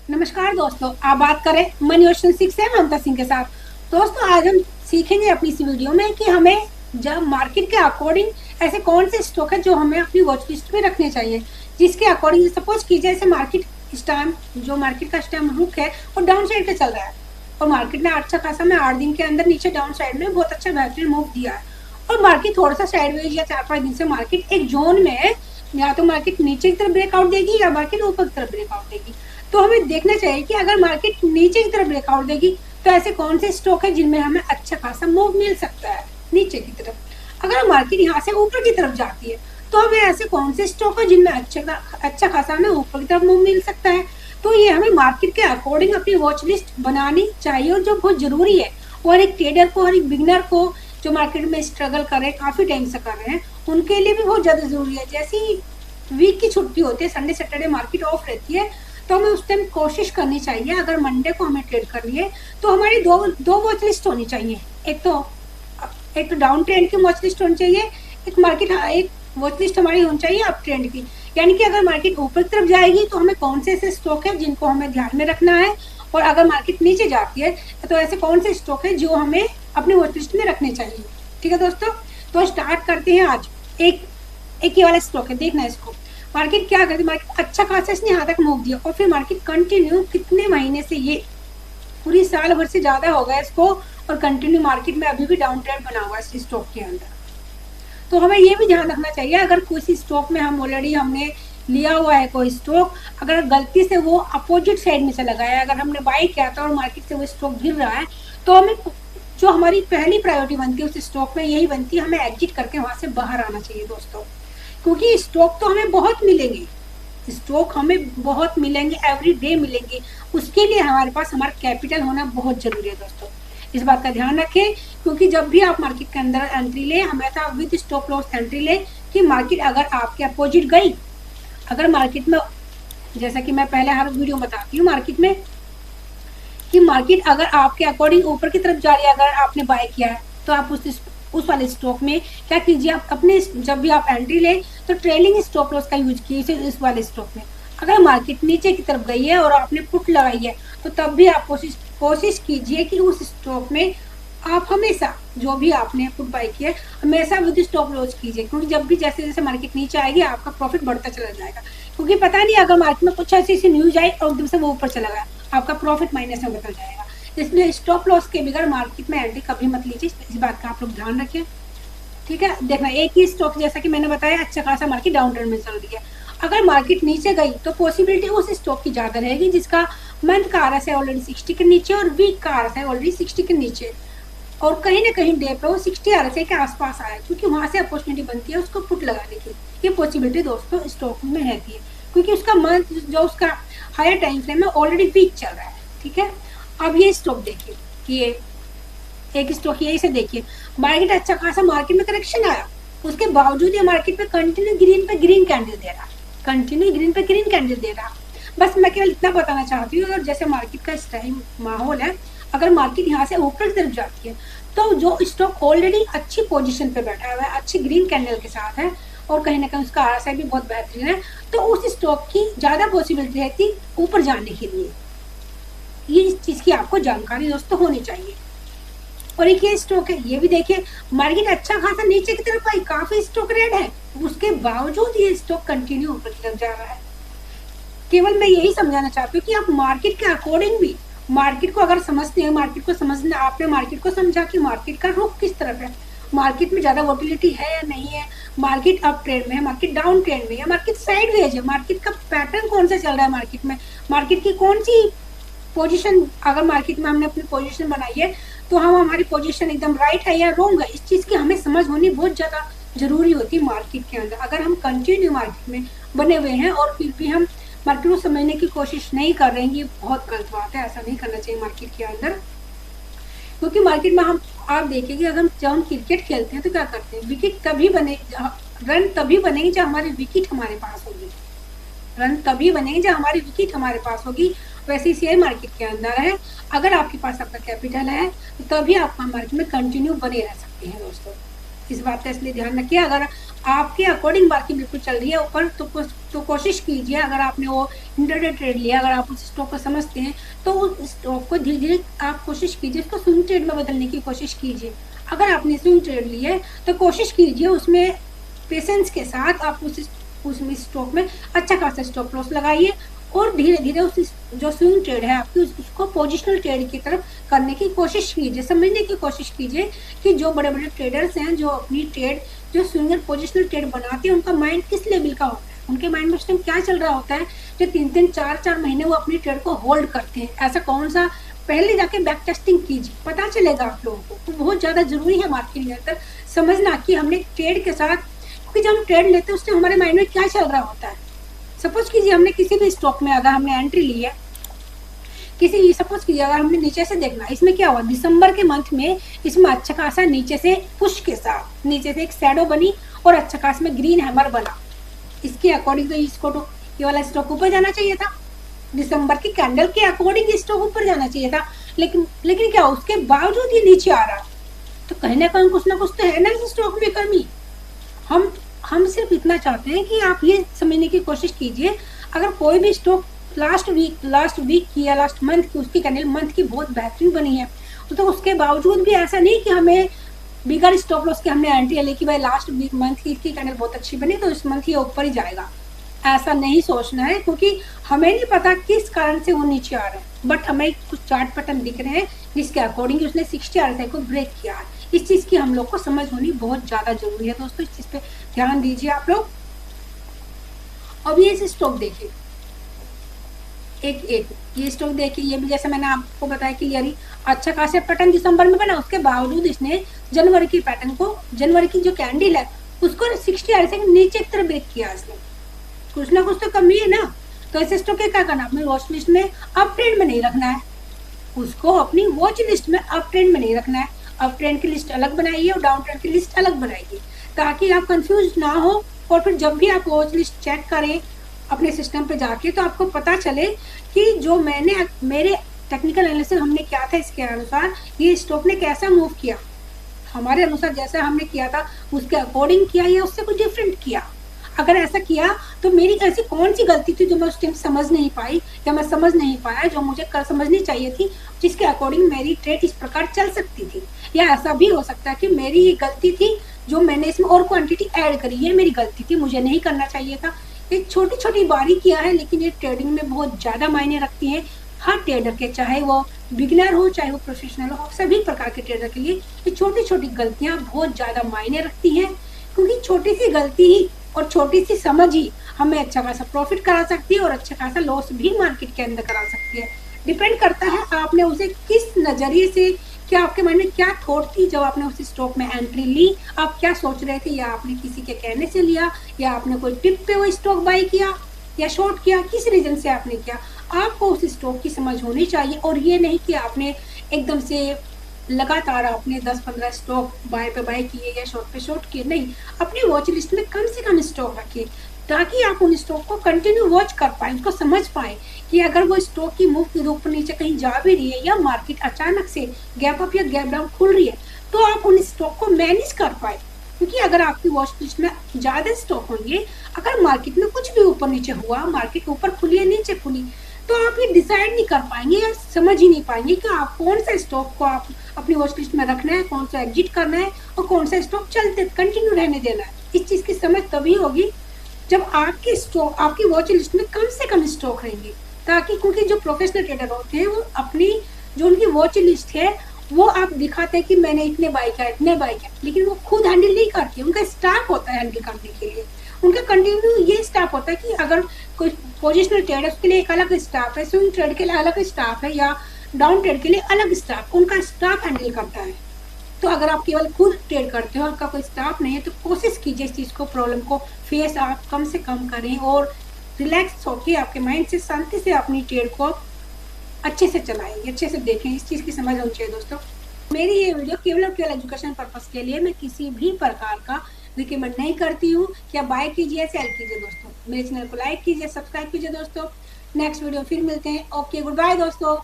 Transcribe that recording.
नमस्कार दोस्तों, आप बात करें मनी ओशन 6 से ममता सिंह के साथ। दोस्तों, आज हम सीखेंगे अपनी इस वीडियो में कि हमें जब मार्केट के अकॉर्डिंग ऐसे कौन से स्टॉक है जो हमें अपनी वॉच लिस्ट में रखने चाहिए, जिसके अकॉर्डिंग सपोज कीजिए ऐसे मार्केट इस टाइम जो मार्केट का इस टाइम रुख है वो डाउन साइड पे चल रहा है और मार्केट ने अच्छा खासा में 8 दिन के अंदर नीचे डाउन साइड में बहुत अच्छा बेहतरीन मूव दिया है और मार्केट थोड़ा सा साइडवेज या 4-5 दिन से मार्केट एक जोन में है। या तो मार्केट नीचे की तरफ ब्रेकआउट देगी या मार्केट ऊपर की तरफ ब्रेकआउट देगी। तो हमें देखना चाहिए कि अगर मार्केट नीचे की तरफ ब्रेकआउट देगी तो ऐसे कौन से स्टॉक है जिनमें हमें अच्छा खासा मूव मिल सकता है नीचे की तरफ। अगर मार्केट यहाँ से ऊपर की तरफ जाती है तो हमें ऐसे कौन से स्टॉक है जिनमें अच्छा खासा हमें ऊपर की तरफ मूव मिल सकता है। तो ये हमें मार्केट के अकॉर्डिंग अपनी वॉच लिस्ट बनानी चाहिए और जो बहुत जरूरी है। और एक ट्रेडर को और एक बिगनर को जो मार्केट में स्ट्रगल कर रहे हैं, काफी टाइम से कर रहे हैं, उनके लिए भी बहुत ज्यादा जरूरी है। जैसे वीक की छुट्टी होती है, संडे सैटरडे मार्केट ऑफ रहती है, तो हमें उस टाइम कोशिश करनी चाहिए अगर मंडे को हमें ट्रेड करनी है तो हमारी दो वॉच लिस्ट होनी चाहिए। एक तो डाउन ट्रेंड की वॉच लिस्ट होनी चाहिए, एक वॉच लिस्ट हमारी होनी चाहिए अप ट्रेंड की। यानी कि अगर मार्केट ऊपर की तरफ जाएगी तो हमें कौन से ऐसे स्टॉक है जिनको हमें ध्यान में रखना है, और अगर मार्केट नीचे जाती है तो ऐसे कौन से स्टॉक है जो हमें अपनी वॉच लिस्ट में रखने चाहिए। ठीक है दोस्तों, तो स्टार्ट करते हैं। आज एक ये वाला स्टॉक है, देखना इसको। मार्केट क्या करती है, मार्केट अच्छा खासा इसने यहाँ तक मूव दिया और फिर मार्केट कंटिन्यू कितने महीने से, ये पूरी साल भर से ज्यादा हो गया इसको, और कंटिन्यू मार्केट में अभी भी डाउन ट्रेंड बना हुआ है इस स्टॉक के अंदर। तो हमें ये भी ध्यान रखना चाहिए अगर किसी स्टॉक में हम ऑलरेडी हमने लिया हुआ है कोई स्टॉक, अगर गलती से वो अपोजिट साइड में चला गया है, अगर हमने बाई किया था और मार्केट से वो स्टॉक गिर रहा है, तो हमें जो हमारी पहली प्रायोरिटी बनती है उस स्टॉक में यही बनती है, हमें एग्जिट करके वहां से बाहर आना चाहिए दोस्तों। क्योंकि स्टॉक तो हमें बहुत मिलेंगे, स्टॉक हमें बहुत मिलेंगे, एवरी डे मिलेंगे। उसके लिए हमारे पास हमारा कैपिटल होना बहुत जरूरी है दोस्तों, इस बात का ध्यान रखें। क्योंकि जब भी आप मार्केट के अंदर एंट्री ले, हमेशा विद स्टॉप लॉस एंट्री ले कि मार्केट अगर आपके अपोजिट गई, अगर मार्केट में, जैसा कि मैं पहले हर वीडियो बताती हूँ मार्केट में, कि मार्केट अगर आपके अकॉर्डिंग ऊपर की तरफ जा रही है, अगर आपने बाय किया है तो आप उस वाले स्टॉक में क्या कीजिए, आप अपने जब भी आप एंट्री ले तो ट्रेलिंग स्टॉप लॉस का यूज कीजिए इस वाले स्टॉक में। अगर मार्केट नीचे की तरफ गई है और आपने पुट लगाई है तो तब भी आप कोशिश कीजिए कि उस स्टॉक में आप हमेशा जो भी आपने पुट बाय किया हमेशा विद स्टॉप लॉस कीजिए। क्योंकि जब भी जैसे जैसे मार्केट नीचे आएगी आपका प्रॉफिट बढ़ता चला जाएगा। क्योंकि पता नहीं अगर मार्केट में कुछ ऐसी न्यूज आई और एकदम से वो ऊपर चला गया, आपका प्रॉफिट माइनस में बदल जाएगा। इसलिए स्टॉप लॉस के बगैर मार्केट में एंट्री कभी मत लीजिए, इस बात का आप लोग ध्यान रखें। ठीक है, देखना एक ही स्टॉक जैसा कि मैंने बताया अच्छा खासा मार्केट डाउन ट्रेंड में चल रही है, अगर मार्केट नीचे गई तो पॉसिबिलिटी उस स्टॉक की ज्यादा रहेगी जिसका मंथ का आरएसआई ऑलरेडी 60 के नीचे और वीक का आरएसआई ऑलरेडी 60 के नीचे, और कहीं ना कहीं डे पे वो 60 आरएसआई के आसपास आया, क्योंकि वहां से अपॉर्चुनिटी बनती है उसको पुट लगाने की। ये पॉसिबिलिटी दोस्तों स्टॉक में रहती है, क्योंकि उसका मंथ जो उसका हायर टाइम फ्रेम है ऑलरेडी वीक चल रहा है। ठीक है, अब ये स्टॉक देखिए कि ये एक स्टॉक यही से देखिए, मार्केट अच्छा खासा मार्केट में करेक्शन आया, उसके बावजूद ये मार्केट में कंटिन्यू ग्रीन पे ग्रीन कैंडल दे रहा, कंटिन्यू ग्रीन पे ग्रीन कैंडल दे रहा। बस मैं केवल इतना बताना चाहती हूँ, और जैसे मार्केट का इस टाइम माहौल है, अगर मार्केट यहाँ से ऊपर की तरफ जाती है तो जो स्टॉक ऑलरेडी अच्छी पोजीशन पे बैठा हुआ है, अच्छी ग्रीन कैंडल के साथ है, और कहीं ना कहीं उसका आरएसआई भी बहुत बेहतरीन है, तो उस स्टॉक की ज्यादा पॉसिबिलिटी रहती ऊपर जाने के लिए। ये इस चीज की आपको जानकारी दोस्तों होनी चाहिए। और एक ये स्टॉक है, ये भी देखिए मार्केट अच्छा खासा नीचे की तरफ आई, काफी स्टॉक रेड है, उसके बावजूद ये स्टॉक कंटिन्यू ऊपर की तरफ जा रहा है। केवल मैं यही समझाना चाहती हूँ कि आप मार्केट के अकॉर्डिंग भी मार्केट को अगर समझते हैं, मार्केट को समझना, आपने मार्केट को समझा कि मार्केट का रुख किस तरफ है, मार्केट में ज्यादा वोटिलिटी है या नहीं है, मार्केट अप ट्रेंड में है, मार्केट डाउन ट्रेंड में है, मार्केट साइडवेज है, मार्केट का पैटर्न कौन सा चल रहा है, मार्केट में मार्केट की कौन सी पोजीशन, अगर मार्केट में हमने अपनी पोजीशन बनाई है तो हम हमारी पोजीशन एकदम राइट है या रॉन्ग है, इस चीज की हमें समझ होनी बहुत ज्यादा जरूरी होती है मार्केट के अंदर। अगर हम कंटिन्यू मार्केट में बने हुए हैं और फिर भी हम मार्केट को समझने की कोशिश नहीं कर रहे हैं, ये बहुत गलत बात है, ऐसा नहीं करना चाहिए मार्केट के अंदर। क्योंकि मार्केट में हम, आप देखिए जब हम क्रिकेट खेलते हैं तो क्या करते हैं, विकेट तभी बने, रन तभी बनेगी जब हमारी विकेट हमारे पास होगी, रन तभी बनेगी जब हमारी विकेट हमारे पास होगी। वैसे ही शेयर मार्केट के अंदर है, अगर आपके पास आपका कैपिटल है तो तभी आप मार्केट में कंटिन्यू बने रह सकते हैं दोस्तों। इस बात का इसलिए ध्यान रखिए, अगर आपके अकॉर्डिंग मार्केट बिल्कुल चल रही है ऊपर, तो कोशिश कीजिए, अगर आपने वो इंटरडे ट्रेड लिया, अगर आप उस स्टॉक को समझते हैं तो उस स्टॉक को धीरे धीरे आप कोशिश कीजिए उसको स्विंग ट्रेड में बदलने की कोशिश कीजिए। अगर आपने स्विंग ट्रेड लिया है तो कोशिश कीजिए उसमें पेशेंस के साथ आप उसमें स्टॉक में अच्छा खासा स्टॉप लॉस लगाइए और धीरे धीरे उस जो स्विंग ट्रेड है आपकी उसको पोजिशनल ट्रेड की तरफ करने की कोशिश कीजिए। समझने की कोशिश कीजिए कि जो बड़े बड़े ट्रेडर्स हैं जो अपनी ट्रेड जो स्विंगर पोजिशनल ट्रेड बनाते हैं उनका माइंड किस लेवल का होता है, उनके माइंड में उस टाइम क्या चल रहा होता है जो 3-3 4-4 महीने वो अपनी ट्रेड को होल्ड करते हैं। ऐसा कौन सा, पहले जाके बैक टेस्टिंग कीजिए, पता चलेगा आप लोगों को। तो बहुत ज्यादा जरूरी है मार्केट के अंदर समझना कि हमने ट्रेड के साथ, क्योंकि जब हम ट्रेड लेते हैं उस टाइम हमारे माइंड में क्या चल रहा होता है। सपोज कीजिए हमने किसी भी स्टॉक में अगर हमने एंट्री ली है, किसी सपोज कीजिए अगर हमने नीचे से देखना, इसमें क्या हुआ दिसंबर के मंथ में इसमें अच्छा खासा नीचे से पुश के साथ नीचे से एक शैडो बनी और अच्छा खासा में ग्रीन हैमर बना। इसके अकॉर्डिंग तो इसको तो ये वाला स्टॉक ऊपर जाना चाहिए था, दिसंबर की कैंडल के अकॉर्डिंग स्टॉक ऊपर जाना चाहिए था, लेकिन क्या उसके बावजूद ये नीचे आ रहा। तो कहीं ना कहीं कुछ ना कुछ तो है ना इस स्टॉक में कमी। हम सिर्फ इतना चाहते हैं कि आप ये समझने की कोशिश कीजिए, अगर कोई भी स्टॉक लास्ट वीक की या लास्ट मंथ की उसकी कैंडल मंथ की बहुत बेहतरीन बनी है, तो उसके बावजूद भी ऐसा नहीं कि हमें बिगर स्टॉप लॉस के हमने एंट्री ले कि भाई लास्ट वीक मंथ की कैंडल बहुत अच्छी बनी तो इस मंथ ये ऊपर ही जाएगा, ऐसा नहीं सोचना है। क्योंकि हमें नहीं पता किस कारण से वो नीचे आ रहे हैं, बट हमें कुछ चार्ट पैटर्न दिख रहे हैं जिसके अकॉर्डिंग उसने 60 RSI को ब्रेक किया है। इस चीज की हम लोग को समझ होनी बहुत ज्यादा जरूरी है दोस्तों, इस चीज पे ध्यान दीजिए आप लोग। अब ये स्टॉक देखिए, एक ये स्टॉक देखिए, ये भी जैसे मैंने आपको बताया क्लियरली अच्छा खासा पैटर्न दिसंबर में बना, उसके बावजूद इसने जनवरी की पैटर्न को, जनवरी की जो कैंडल है उसको 60 RSI के नीचे की तरफ ब्रेक किया इसने। कुछ ना कुछ तो कमी है ना, तो ऐसे स्टॉक क्या करना, अपनी वॉच लिस्ट में अप ट्रेंड में नहीं रखना है, उसको अपनी वॉच लिस्ट में अप ट्रेंड में नहीं रखना है। अप ट्रेंड की लिस्ट अलग बनाइए और डाउन ट्रेंड की लिस्ट अलग बनाइए, ताकि आप कंफ्यूज ना हो और फिर जब भी आप वॉच लिस्ट चेक करें अपने सिस्टम पे जाके तो आपको पता चले कि जो मेरे टेक्निकल एनालिसिस हमने किया था इसके अनुसार ये स्टॉक ने कैसा मूव किया, हमारे अनुसार जैसा हमने किया था उसके अकॉर्डिंग किया या उससे कुछ डिफरेंट किया। अगर ऐसा किया तो मेरी ऐसी कौन सी गलती थी जो मैं उस टाइम समझ नहीं पाई या मैं समझ नहीं पाया जो मुझे समझनी चाहिए थी, जिसके अकॉर्डिंग मेरी ट्रेड इस प्रकार चल सकती थी। या ऐसा भी हो सकता है कि मेरी ये गलती थी जो मैंने इसमें और क्वांटिटी ऐड करी, ये मेरी गलती थी, मुझे नहीं करना चाहिए था। एक छोटी छोटी बारीकियां है लेकिन ये ट्रेडिंग में बहुत ज्यादा मायने रखती है हर ट्रेडर के, चाहे वो बिगिनर हो चाहे वो प्रोफेशनल हो, सभी प्रकार के ट्रेडर के लिए ये छोटी छोटी गलतियां बहुत ज्यादा मायने रखती हैं। क्योंकि छोटी सी गलती ही और छोटी सी समझ ही हमें अच्छा खासा प्रॉफिट करा सकती है और अच्छा खासा लॉस भी मार्केट के अंदर करा सकती है। डिपेंड करता है आपने उसे किस नजरिए से, क्या आपके मन में क्या थॉट थी जब आपने उस स्टॉक में एंट्री ली, आप क्या सोच रहे थे, या आपने किसी के कहने से लिया या आपने कोई टिप पे वो स्टॉक बाय किया या शॉर्ट किया, किस रीजन से आपने किया। आपको उस स्टॉक की समझ होनी चाहिए और ये नहीं कि आपने एकदम से लगातार आपने 10-15 स्टॉक बाय पे बाय किए या शॉर्ट पे शॉर्ट किए, नहीं, अपनी वॉच लिस्ट में कम से कम स्टॉक रखिए ताकि आप उन स्टॉक को कंटिन्यू वॉच कर पाए, उसको समझ पाए कि अगर वो स्टॉक की मूव के ऊपर नीचे कहीं जा भी रही है या मार्केट अचानक से गैप अप या गैप डाउन खुल रही है तो आप उन स्टॉक को मैनेज कर पाए। क्योंकि अगर आपकी वॉच लिस्ट में ज्यादा स्टॉक होंगे, अगर मार्केट में कुछ भी ऊपर नीचे हुआ, मार्केट ऊपर खुली या नीचे खुली, तो आप ये डिसाइड नहीं कर पाएंगे या समझ ही नहीं पाएंगे कि आप कौन सा स्टॉक को आप अपनी वॉच लिस्ट में रखना है, कौन सा एग्जिट करना है और कौन सा स्टॉक चलते कंटिन्यू रहने देना है। इस चीज की समझ तभी होगी जब आपके स्टॉक आपकी वॉच लिस्ट में कम से कम स्टॉक रहेंगे, ताकि क्योंकि जो प्रोफेशनल ट्रेडर होते हैं वो अपनी जो उनकी वॉच लिस्ट है वो आप दिखाते हैं कि मैंने इतने बाय किया इतने बाय किया, लेकिन वो खुद हैंडल नहीं करते, उनका स्टाफ होता है हैंडल करने के लिए। उनका कंटिन्यू ये स्टाफ होता है कि अगर कोई पोजिशनल ट्रेड है उसके लिए एक अलग स्टाफ है, स्विंग ट्रेड के लिए अलग स्टाफ है या डाउन ट्रेड के लिए अलग स्टाफ, उनका स्टाफ हैंडल करता है। तो अगर आप केवल खुद ट्रेड करते हो, आपका कोई स्टाफ नहीं है, तो कोशिश कीजिए इस चीज को, प्रॉब्लम को फेस आप कम से कम करें और रिलैक्स होके आपके माइंड से शांति से अपनी ट्रेड को अच्छे से चलाएं, अच्छे से देखें। इस चीज की समझ होनी चाहिए दोस्तों। मेरी ये वीडियो केवल और केवल एजुकेशन पर्पस के लिए, मैं किसी भी प्रकार का रिकमेंड नहीं करती हूँ कि आप बाय कीजिए सेल कीजिए दोस्तों। मेरे चैनल को लाइक कीजिए, सब्सक्राइब कीजिए दोस्तों। नेक्स्ट वीडियो फिर मिलते हैं। ओके, गुड बाय दोस्तों।